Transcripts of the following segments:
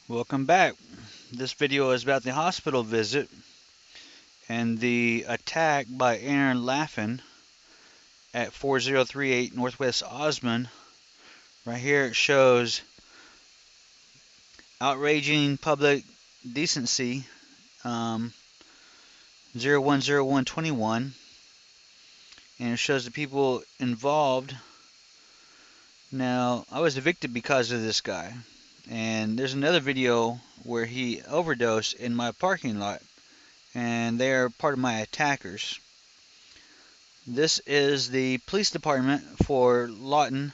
Welcome back. This video is about the hospital visit and the attack by Katherine Laffin at 4038 Northwest Osmond. Right here it shows outraging public decency, 010121, and it shows the people involved. Now, I was evicted because of this guy, and there's another video where he overdosed in my parking lot, and they are part of my attackers. This is the police department for Lawton,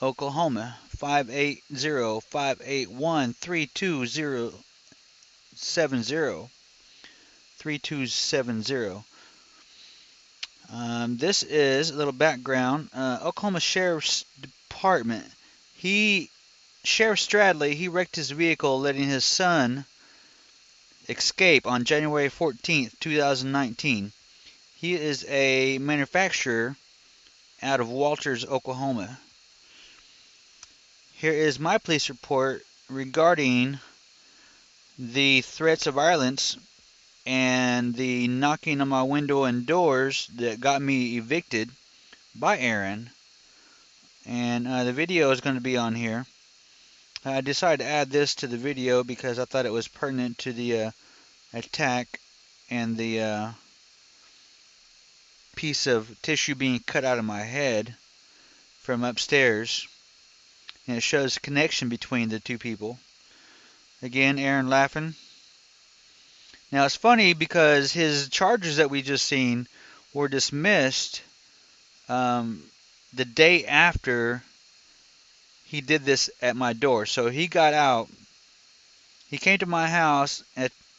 Oklahoma, 580-581-3270. 3270. This is a little background. Oklahoma Sheriff's Department. Sheriff Stradley, he wrecked his vehicle, letting his son escape on January 14th, 2019. He is a manufacturer out of Walters, Oklahoma. Here is my police report regarding the threats of violence and the knocking on my window and doors that got me evicted by Aaron. And the video is going to be on here. I decided to add this to the video because I thought it was pertinent to the attack and the piece of tissue being cut out of my head from upstairs. And it shows the connection between the two people. Again, Katherine Laffin. Now it's funny because his charges that we just seen were dismissed the day after he did this at my door. So he got out, he came to my house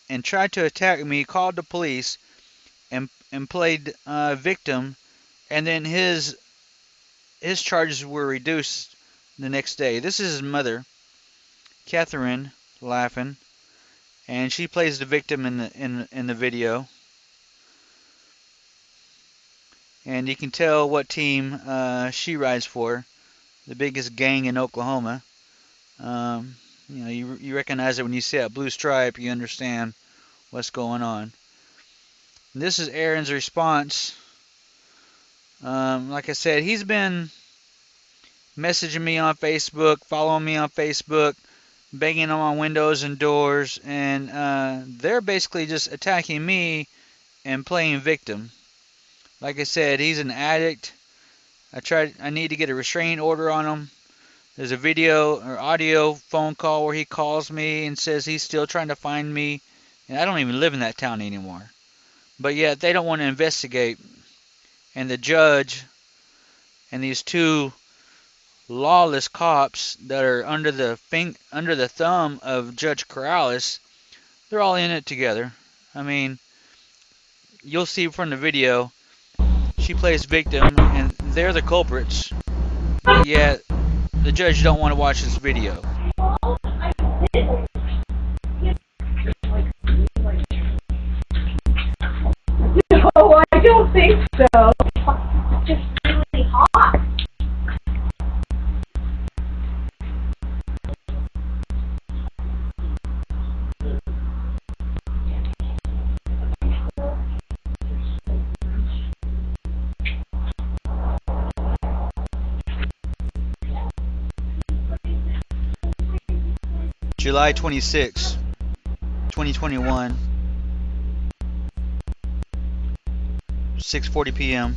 and tried to attack me, called the police, and played victim, and then his charges were reduced the next day. This is his mother, Katherine Laffin, and she plays the victim in the video. And you can tell what team she rides for, the biggest gang in Oklahoma. You recognize it when you see that blue stripe. You understand what's going on. And this is Aaron's response. Like I said, he's been messaging me on Facebook, following me on Facebook, banging on my windows and doors, and they're basically just attacking me and playing victim. Like I said, he's an addict. I need to get a restraining order on him. There's a video or audio phone call where he calls me and says he's still trying to find me, and I don't even live in that town anymore. But yet they don't want to investigate, and the judge and these two lawless cops that are under the thumb of Judge Corrales, they're all in it together. I mean, you'll see from the video, she plays victim, and they're the culprits. But yet, the judge don't want to watch this video. No, I don't think so. It's just really hot. July 26, 2021, 6:40 p.m.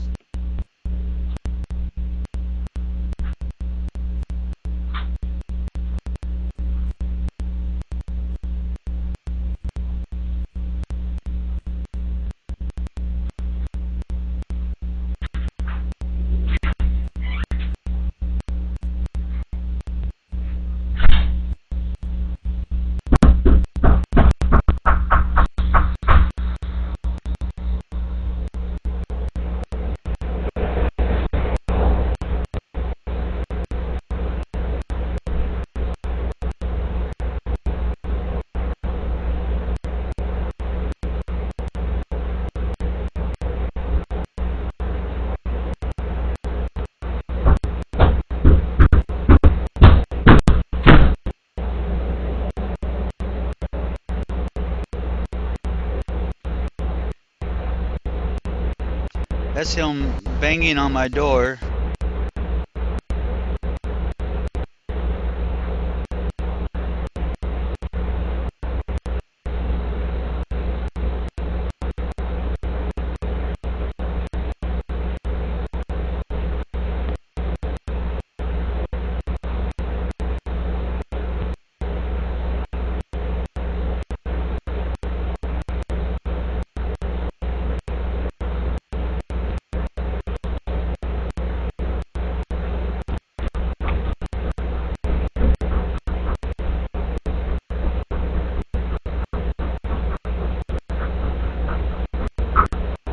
That's him banging on my door.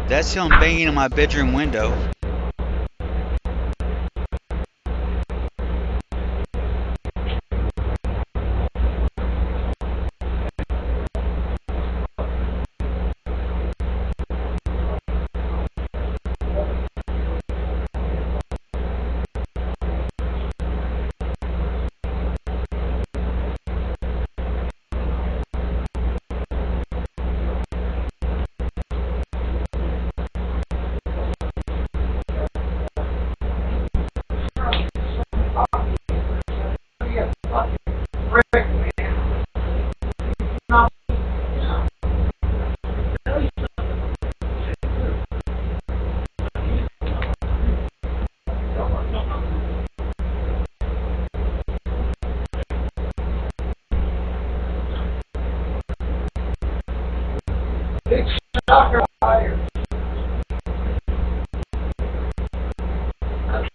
That's him banging on my bedroom window.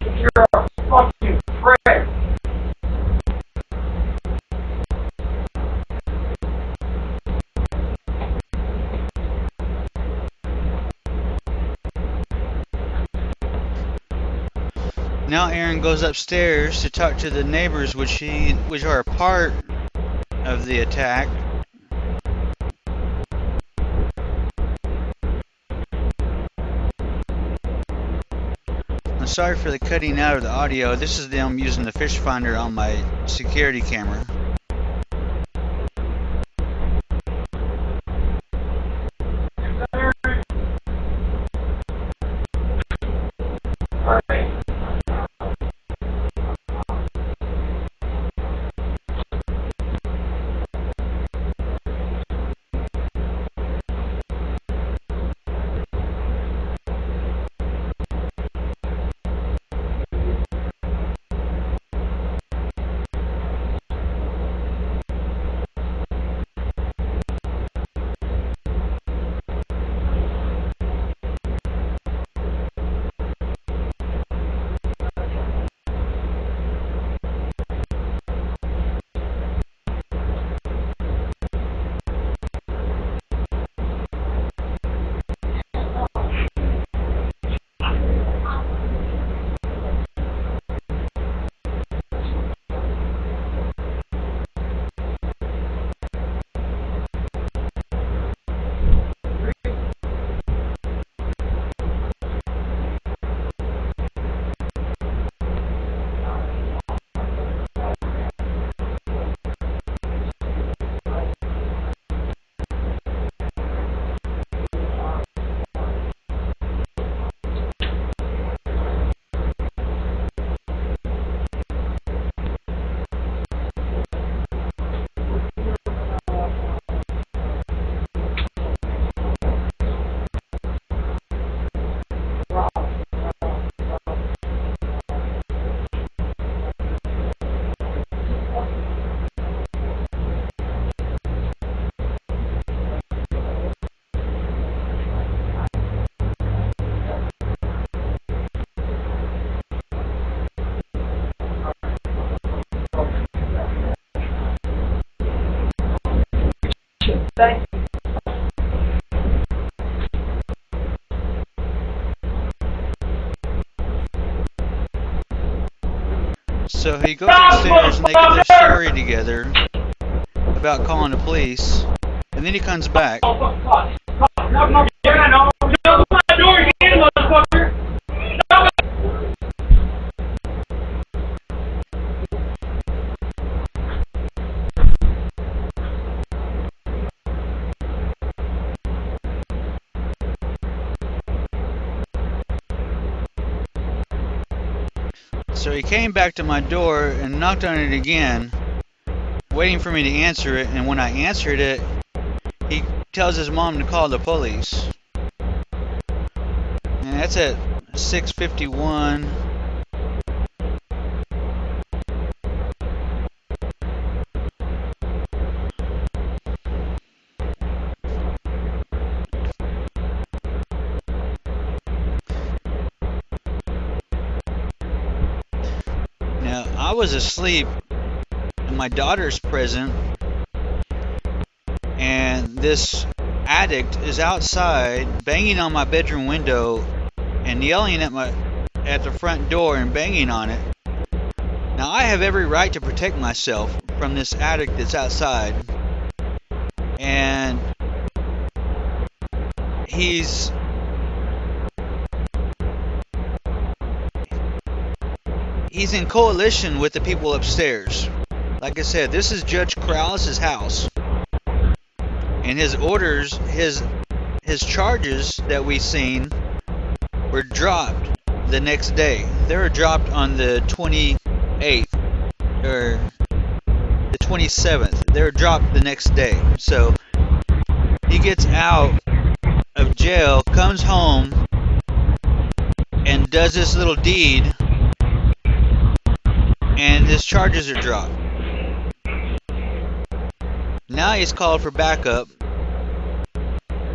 You're a fucking prick. Now Aaron goes upstairs to talk to the neighbors, which are a part of the attack. I'm sorry for the cutting out of the audio. This is them using the fish finder on my security camera. Thank you. So he goes upstairs and they get their story together about calling the police, and then he comes back. So he came back to my door and knocked on it again, waiting for me to answer it. And when I answered it, he tells his mom to call the police. And that's at 6:51. Now, I was asleep and my daughter's present, and this addict is outside banging on my bedroom window and yelling at the front door and banging on it. Now, I have every right to protect myself from this addict that's outside, and he's in coalition with the people upstairs. Like I said, this is Judge Corrales' house, and his orders, his charges that we seen were dropped the next day. They were dropped on the 28th or the 27th. They were dropped the next day. So he gets out of jail, comes home, and does this little deed, and his charges are dropped. Now he's called for backup.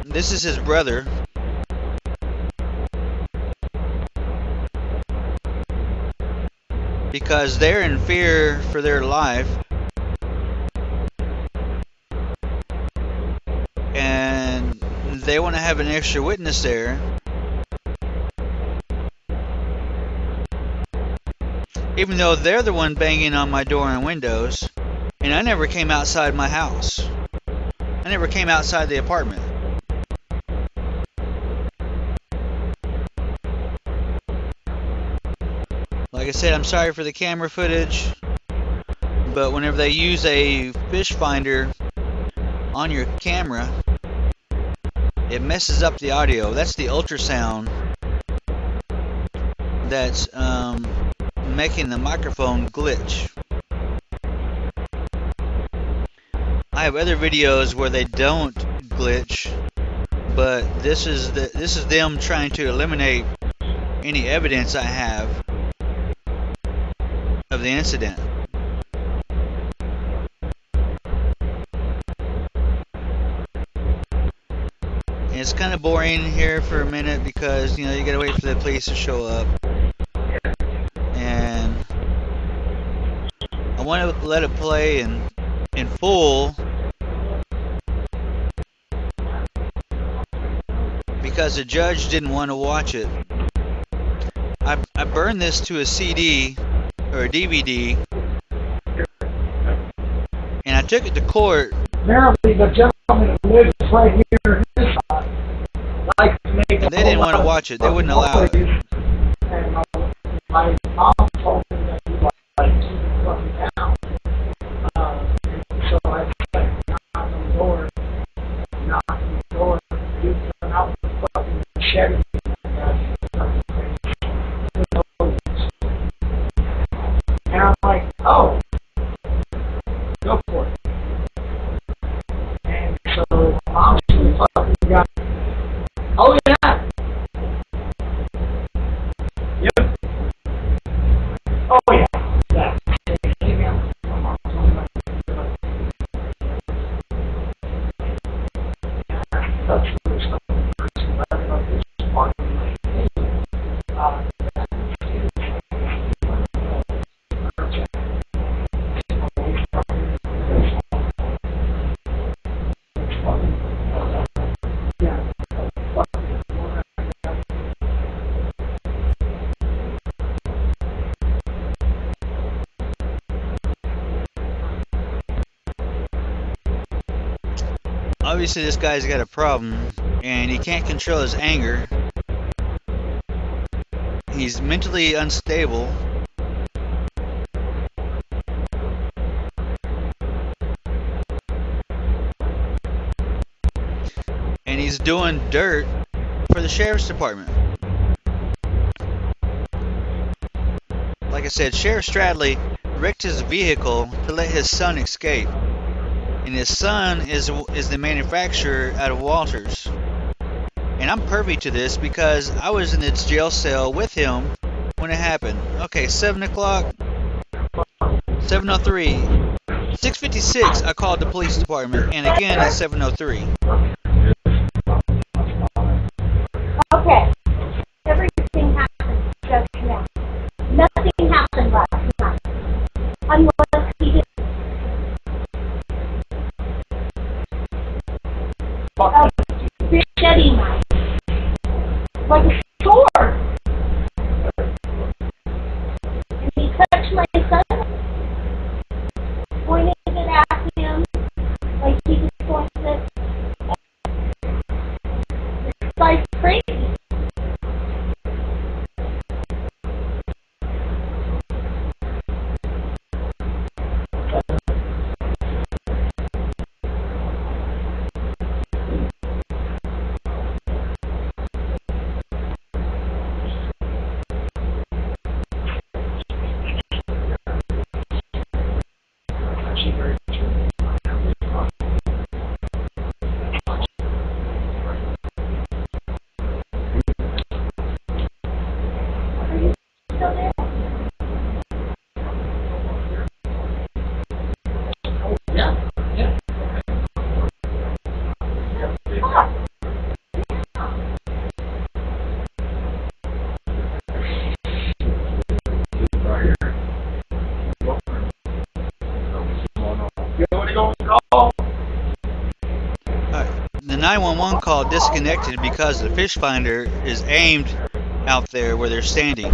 This is his brother. Because they're in fear for their life. And they want to have an extra witness there. Even though they're the one banging on my door and windows. And I never came outside my house. I never came outside the apartment. Like I said, I'm sorry for the camera footage, but whenever they use a fish finder on your camera, it messes up the audio. That's the ultrasound that's making the microphone glitch. I have other videos where they don't glitch, but this is them trying to eliminate any evidence I have of the incident. And it's kind of boring here for a minute because, you know, you gotta wait for the police to show up. And I want to let it play in full because the judge didn't want to watch it. I burned this to a CD or a DVD, and I took it to court. Apparently, the gentleman who lives right here on this side likes to make And they didn't want to watch it. They wouldn't allow it. And my mom told me that he like keep it fucking down. So I said, knock on the door, you come out the fucking machete. And I'm like, oh, go for it. And so mom fucking got, oh yeah. Yep. Oh yeah. Yeah. Obviously this guy's got a problem and he can't control his anger. He's mentally unstable. And he's doing dirt for the sheriff's department. Like like I said, Sheriff Stradley wrecked his vehicle to let his son escape. And his son is the manufacturer out of Walters. And I'm privy to this because I was in its jail cell with him when it happened. Okay, 7 o'clock, 7:03, 6:56. I called the police department, and again at 7:03. Okay, everything happened just now. Nothing happened last night, unless he did. Machete knife, like a sword, and he touched my son, pointed it at him, like he just pointed it. This guy's crazy. The 911 call disconnected because the fish finder is aimed out there where they're standing.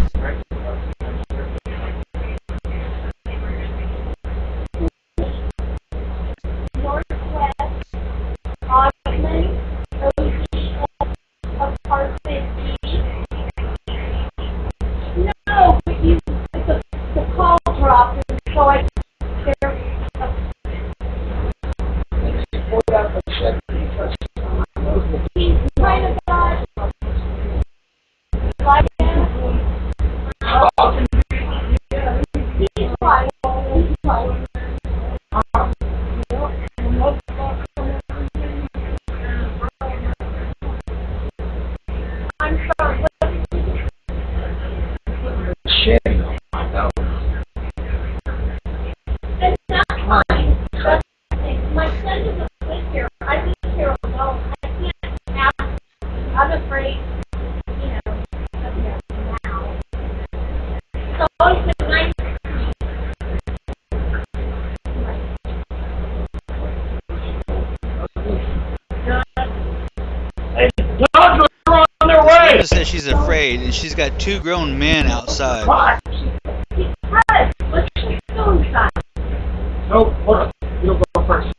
No, but the call dropped, and so I he's kind of got like he's like I'm sorry, what did you do? And that's fine. That's, my son doesn't live here. I live here alone. I can't ask. I'm afraid, you know, of him now. So it's been nice. Dogs are on their way! Linda says she's afraid, and she's got 2 grown men outside. Because, let's just go inside. No, hold on. You'll go first.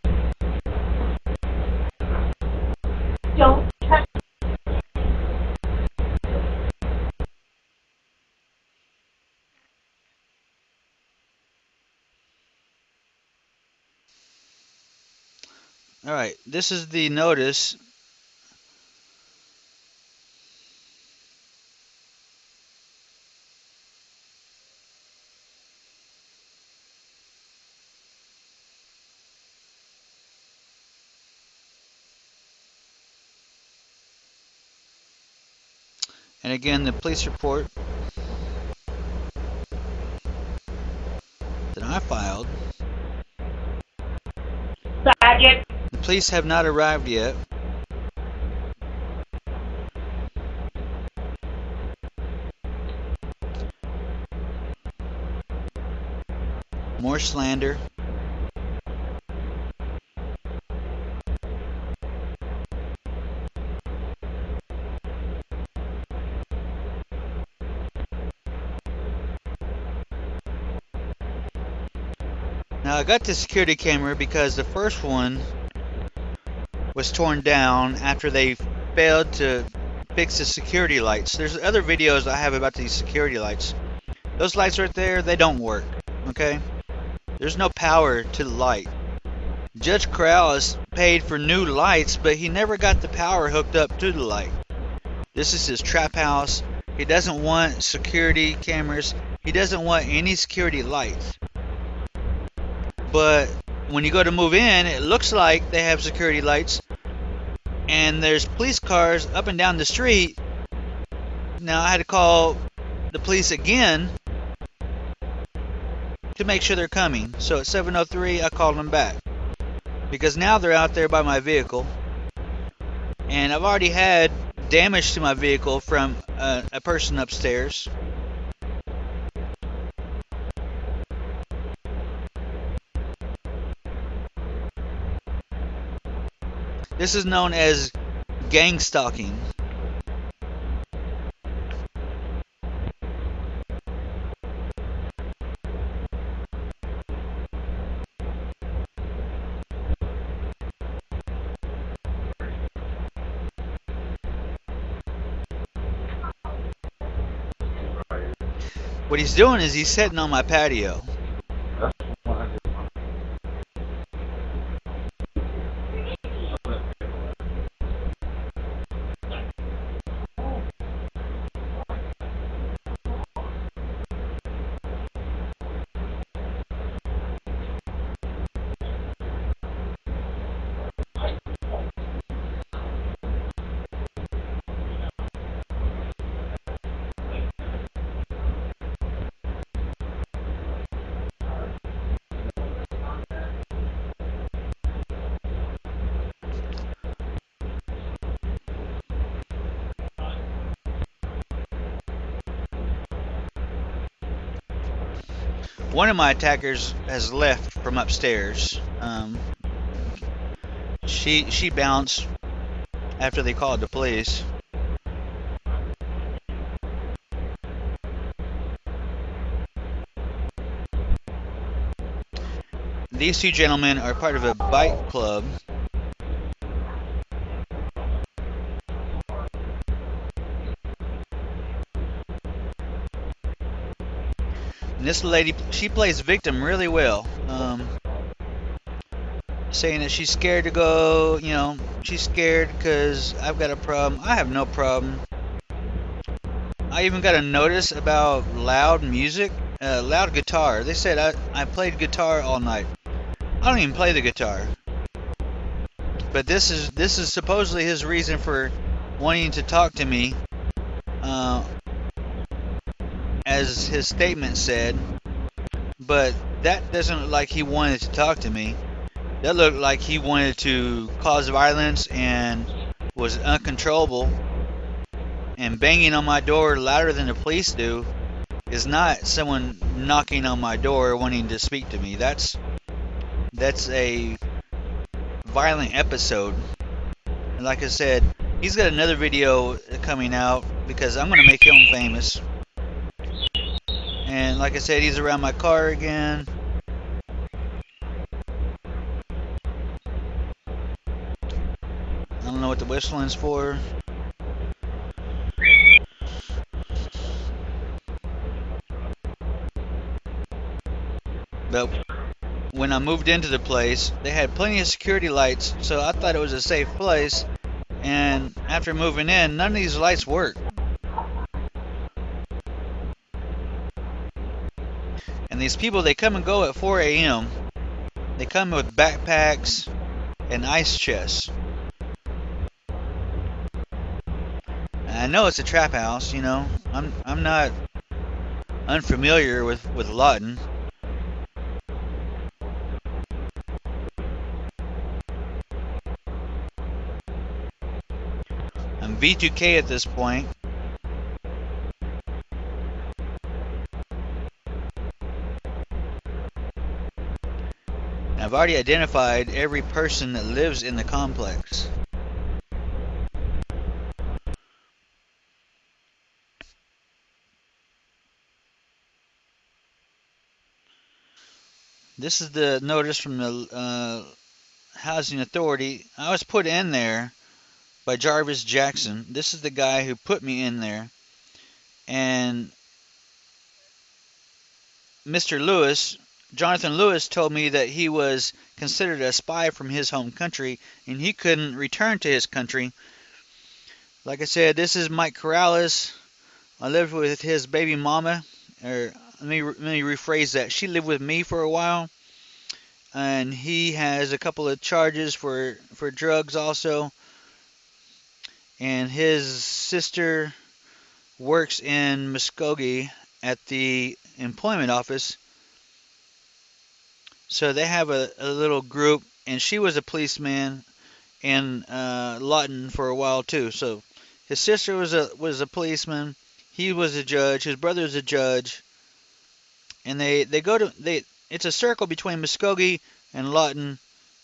Don't touch. Alright, this is the notice. And again, the police report that I filed. Faggot. The police have not arrived yet. More slander. Now I got the security camera because the first one was torn down after they failed to fix the security lights. There's other videos I have about these security lights. Those lights right there, they don't work, okay? There's no power to the light. Judge Corrales paid for new lights, but he never got the power hooked up to the light. This is his trap house. He doesn't want security cameras. He he doesn't want any security lights. But when you go to move in, it looks like they have security lights, and there's police cars up and down the street. Now I had to call the police again to make sure they're coming. So at 7:03, I called them back because now they're out there by my vehicle, and I've already had damage to my vehicle from a person upstairs. This is known as gang stalking. What he's doing is he's sitting on my patio. One of my attackers has left from upstairs. She bounced after they called the police. These two gentlemen are part of a bike club. And this lady, she plays victim really well. Saying that she's scared to go, you know, she's scared because I've got a problem. I have no problem. I even got a notice about loud music, loud guitar. They said I played guitar all night. I don't even play the guitar. But this is supposedly his reason for wanting to talk to me. As his statement said, but that doesn't look like he wanted to talk to me. That looked like he wanted to cause violence and was uncontrollable. And banging on my door louder than the police do is not someone knocking on my door wanting to speak to me. That's a violent episode. And like I said, he's got another video coming out because I'm going to make him famous. And like I said, he's around my car again. I don't know what the whistling's for. But when I moved into the place, they had plenty of security lights, so I thought it was a safe place. And after moving in, none of these lights work. And these people, they come and go at 4 a.m. They come with backpacks and ice chests. And I know it's a trap house, you know. I'm not unfamiliar with Lawton. I'm V2K at this point. I've already identified every person that lives in the complex. This is the notice from the Housing Authority. I was put in there by Jarvis Jackson. This is the guy who put me in there. And Mr. Lewis, Jonathan Lewis, told me that he was considered a spy from his home country and he couldn't return to his country. Like I said, this is Mike Corrales. I lived with his baby mama, or let me rephrase that. She lived with me for a while, and he has a couple of charges for drugs also. And his sister works in Muskogee at the employment office. So they have a little group, and she was a policeman in Lawton for a while too. So his sister was a policeman. He was a judge. His brother is a judge, and they go to they. It's a circle between Muskogee and Lawton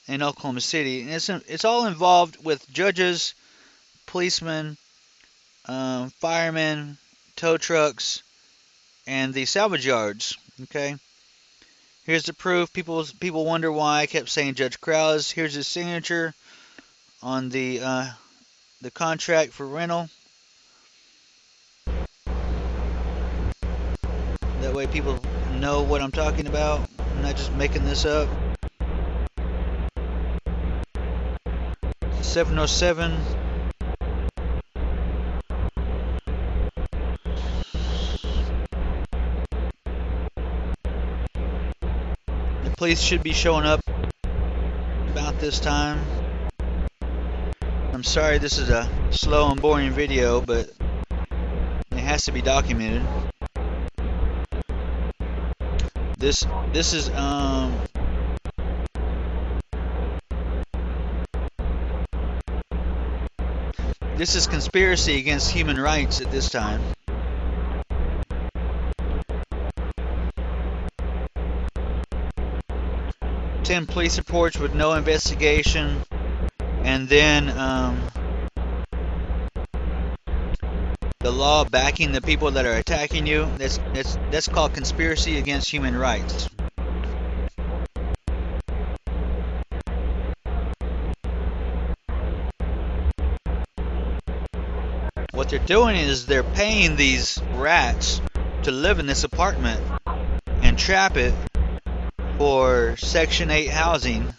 in Oklahoma City, and it's all involved with judges, policemen, firemen, tow trucks, and the salvage yards. Okay. Here's the proof. People wonder why I kept saying Judge Corrales. Here's his signature on the contract for rental. That way people know what I'm talking about. I'm not just making this up. 707. The police should be showing up about this time. I'm sorry this is a slow and boring video, but it has to be documented. This is conspiracy against human rights at this time. Ten police reports with no investigation, and then the law backing the people that are attacking you. That's called conspiracy against human rights. What they're doing is they're paying these rats to live in this apartment and trap it for Section 8 housing,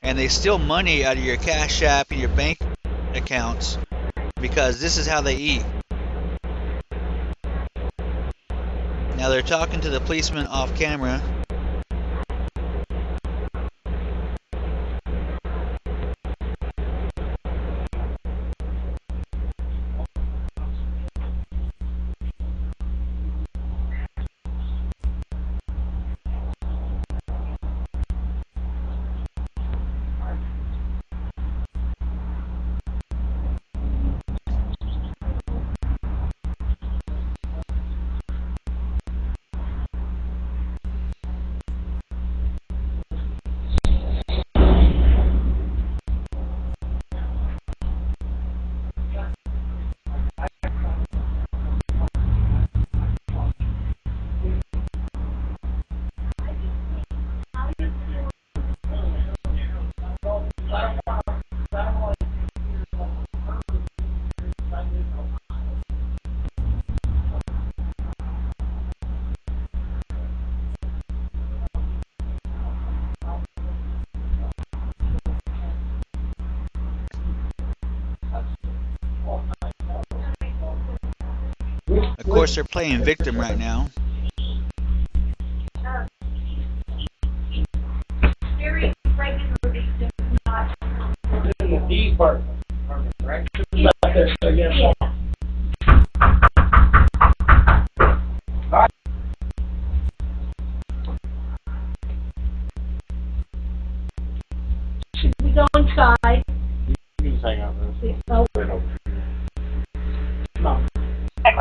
and they steal money out of your Cash App and your bank accounts because this is how they eat. Now they're talking to the policeman off camera. Of course, they're playing victim right now. Very regularly do not. In the D part, right? Like this, I guess. Yeah. Should we go inside? You can just hang out there. Oh. No. All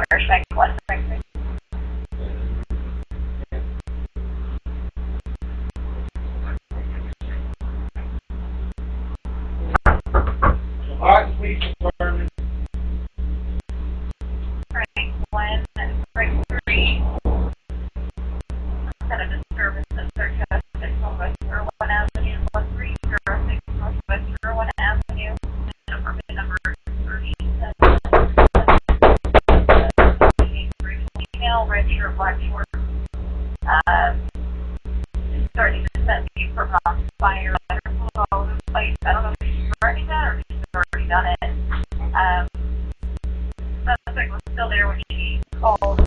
right, police department. Frank 1 and Frank 3. Set a disturbance at 36 Northwest Irwin Avenue, 1306 Northwest Irwin Avenue, and apartment number 37. Female, red shirt, black shorts. Starting to set me for fire. All over the place. I don't know if she's already done or if she's already done it. Suspect was still there when she called.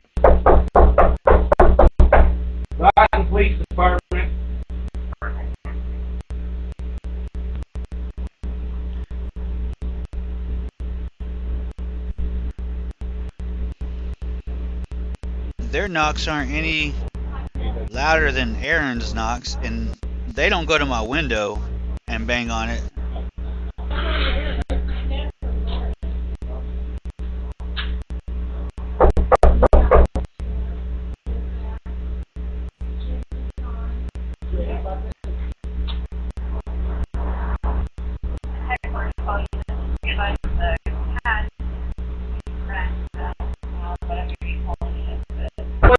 their knocks aren't any louder than Aaron's knocks, and they don't go to my window and bang on it.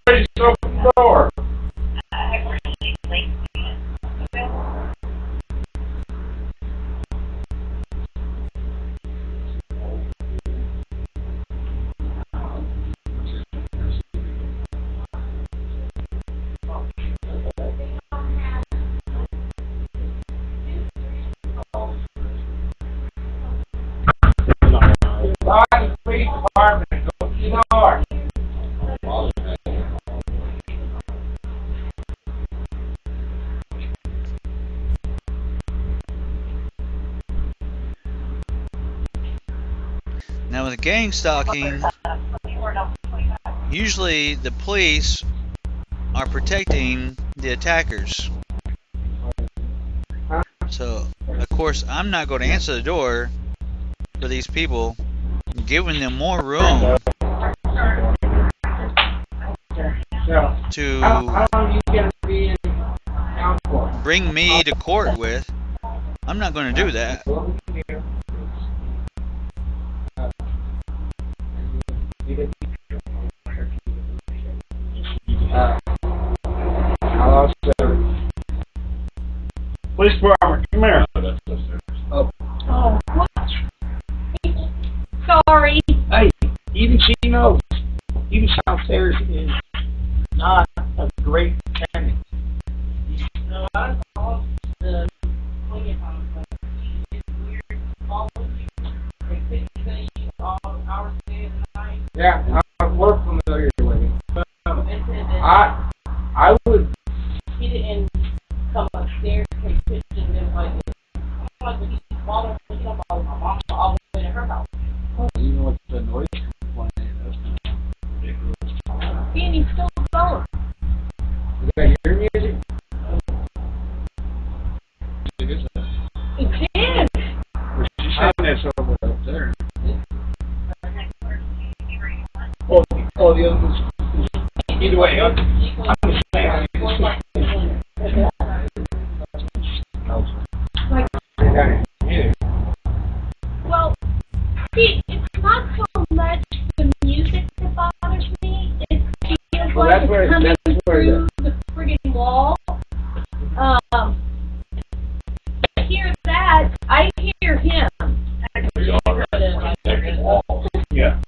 Please open the door. Lawton Police Department, open the door. Now with gang stalking, usually the police are protecting the attackers. So, of course, I'm not going to answer the door for these people, giving them more room to How long are you going to be in town for? bring me to court with. I'm not going to do that. Hello, sir. Police Department, come here. Oh. Oh, what? Sorry. Hey, even she knows. Even downstairs is not a great tenant. No, I called the cleaning house. It's weird. All of you, they think that you all hours a day and night. Yeah, we're familiar with it. They said that I would. he didn't come upstairs, take pictures, and then like, I'm like, when he's following me up all my mom all the way to her house. You know what the noise complaint is? That's ridiculous. And he's still going. You got your music? It is. Well, she's saying this over up there. Oh, the other one's. Either way, I'm just saying. Well, see, it's not so much the music that bothers me. It feels Well, like that's where- it's coming that's where through the friggin' wall. I hear that. I hear him. Yeah.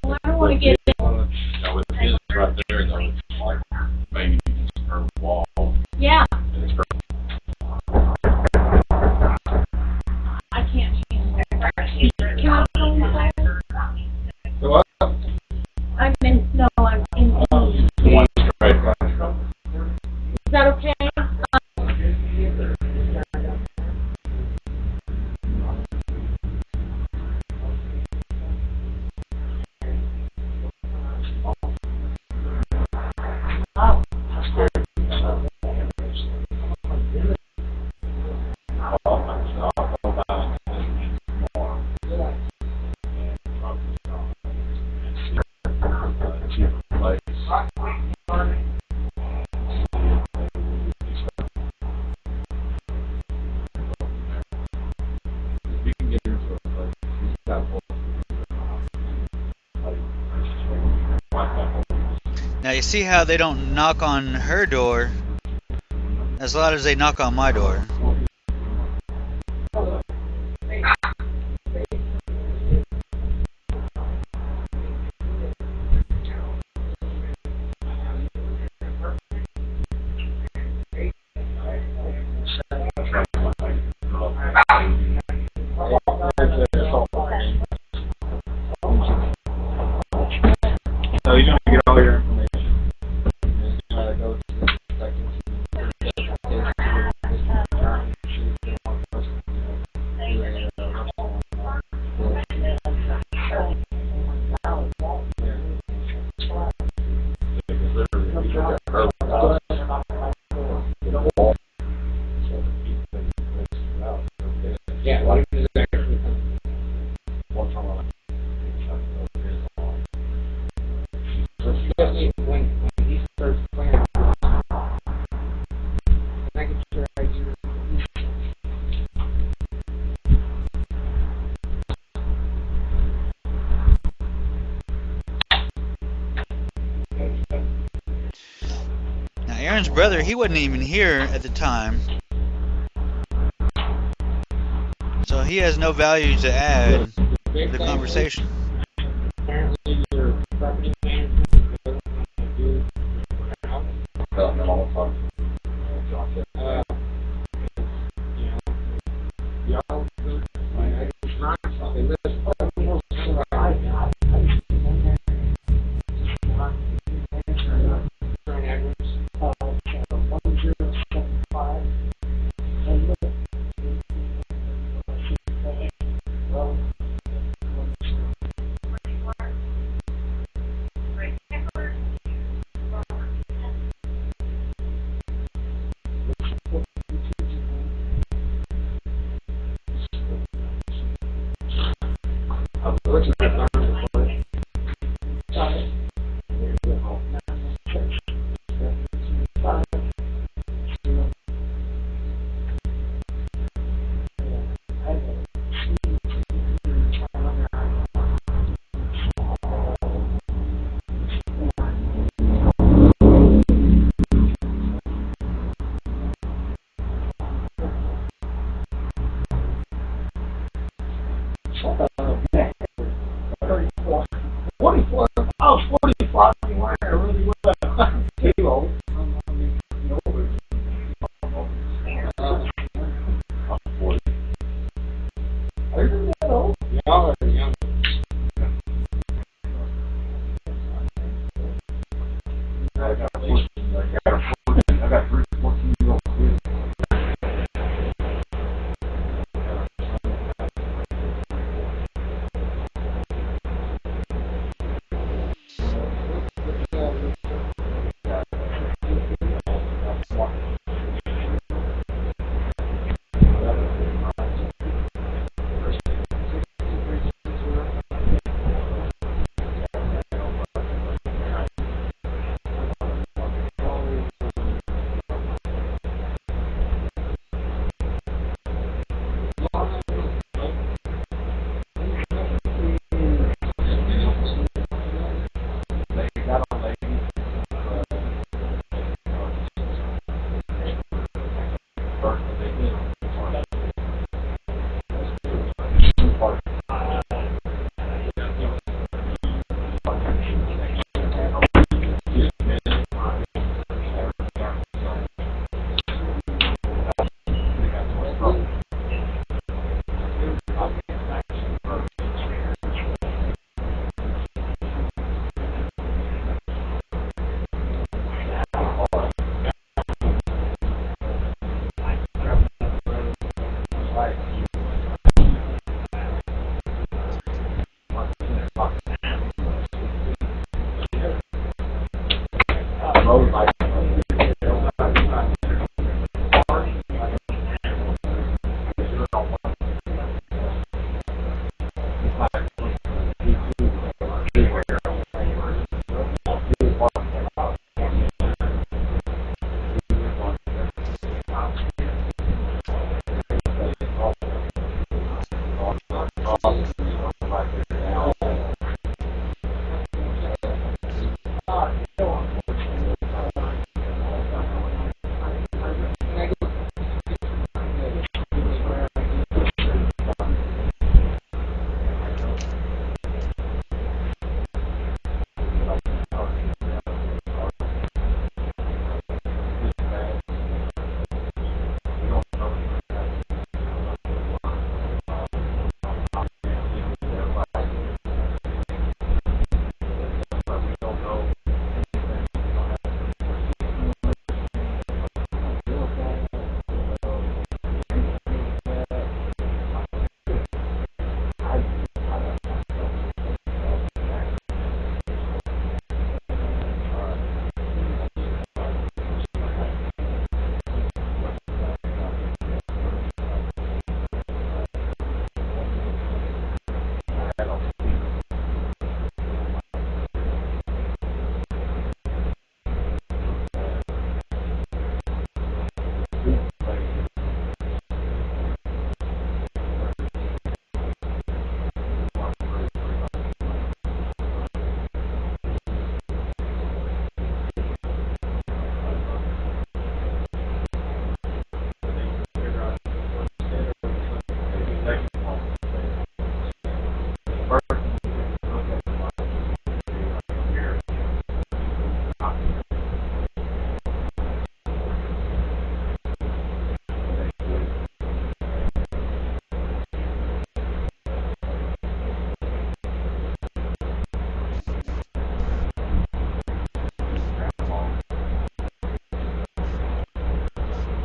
Well, I don't want to get it. That was his right there, that was like maybe just her wall. Yeah, And it's her. I can't handle it. Can I go inside? So what? I'm in, no, I'm in. The one straight right. Is that okay? Now you see how they don't knock on her door as loud as they knock on my door. So he's going to get all your information. He's going to go to the detective. Aaron's brother, he wasn't even here at the time, so he has no value to add to the conversation. Apparently your property management doesn't want to do it out. Tell them all the time. You know, y'all, I just run something. This almost what I got.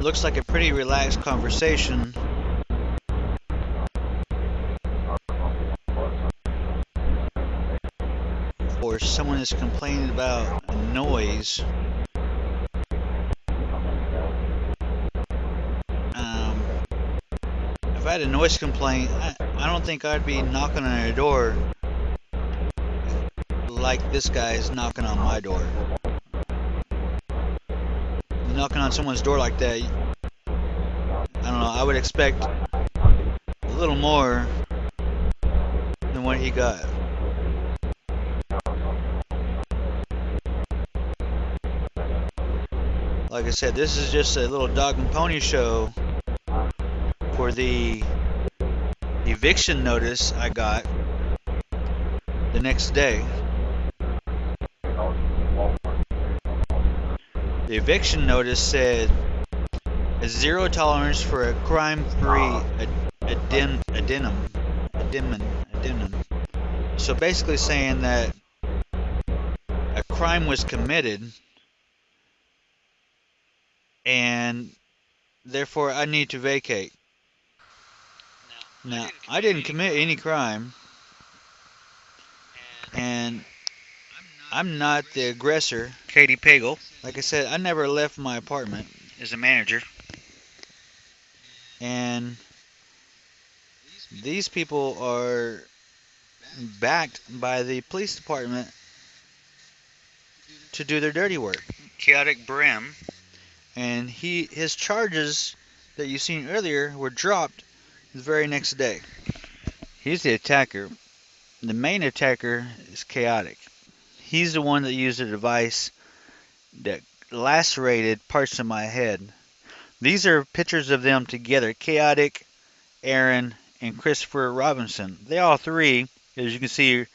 looks like a pretty relaxed conversation. Or someone is complaining about a noise. If I had a noise complaint, I don't think I'd be knocking on a door like this guy is knocking on my door. Knocking on someone's door like that, I don't know, I would expect a little more than what he got. Like I said, this is just a little dog and pony show for the eviction notice I got the next day. The eviction notice said a zero tolerance for a crime-free addendum. So basically saying that a crime was committed and therefore I need to vacate. Now, I didn't commit any crime, and I'm not the aggressor. Katie Pagel Like I said, I never left my apartment, is the manager. and these people are backed by the police department to do their dirty work. Chaotic Brim. And his charges that you seen earlier were dropped the very next day. He's the attacker. The main attacker is Chaotic. He's the one that used a device that lacerated parts of my head. These are pictures of them together. Chaotic, Aaron, and Christopher Robinson. They all three, as you can see,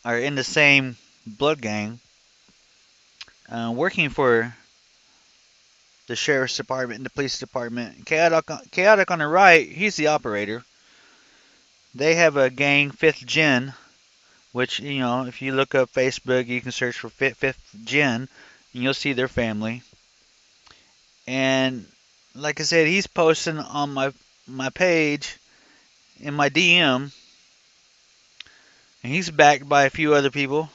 are in the same blood gang, working for the sheriff's department and the police department. Chaotic on the right, he's the operator. They have a gang, 5th Gen, which, you know, if you look up Facebook, you can search for 5th Gen, and you'll see their family. And like I said, he's posting on my page, in my DM, and he's backed by a few other people.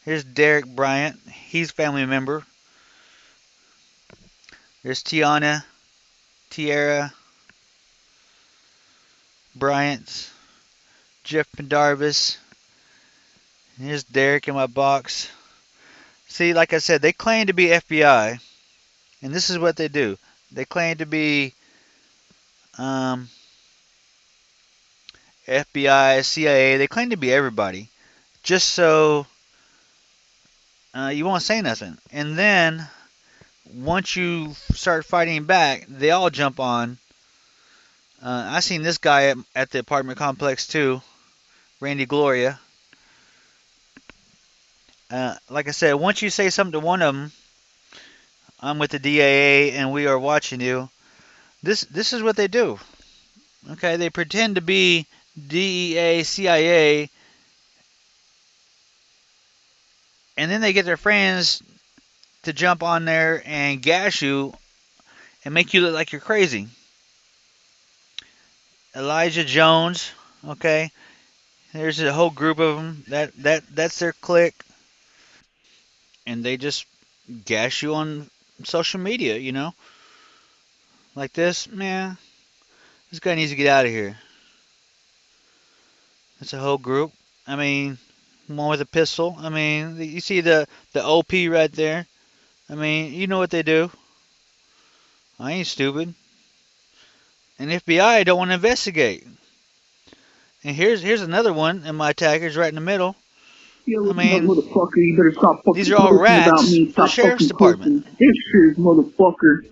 Here's Derek Bryant, he's a family member. There's Tiara Bryant, Jeff Pendarvis. Here's Derek in my box. See, like I said, they claim to be FBI, and this is what they do. They claim to be FBI, CIA. They claim to be everybody, just so you won't say nothing. And then once you start fighting back, they all jump on. I seen this guy at the apartment complex too, Randy Gloria. Like I said, once you say something to one of them, I'm with the DAA and we are watching you. This is what they do. Okay, they pretend to be DEA, CIA, and then they get their friends to jump on there and gas you and make you look like you're crazy. Elijah Jones, okay, there's a whole group of them. That's their clique, and they just gas you on social media, you know, like this. Man, this guy needs to get out of here. That's a whole group. I mean, one with a pistol. I mean, you see the OP right there. I mean, you know what they do. I ain't stupid. And FBI don't want to investigate. And here's another one, and my attacker's right in the middle. Yo, I mean, motherfucker, you better stop fucking these are all posting about rats me. for Stop the sheriff's fucking posting department. pictures, motherfucker.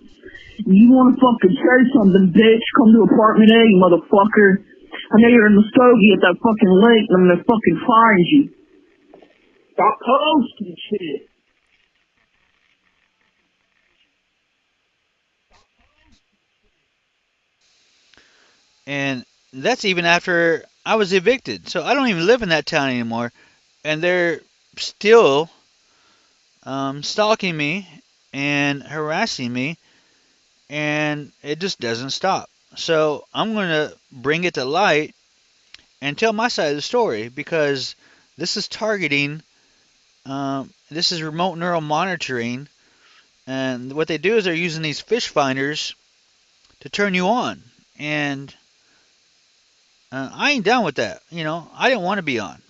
You wanna fucking say something, bitch? Come to apartment A, motherfucker. I know you're in the stogie at that fucking lake, and I'm gonna fucking find you. Stop posting shit. And that's even after I was evicted. So I don't even live in that town anymore. And they're still stalking me and harassing me and it just doesn't stop. So I'm going to bring it to light and tell my side of the story, because this is targeting, this is remote neural monitoring, and what they do is they're using these fish finders to turn you on, and I ain't down with that. I didn't want to be on,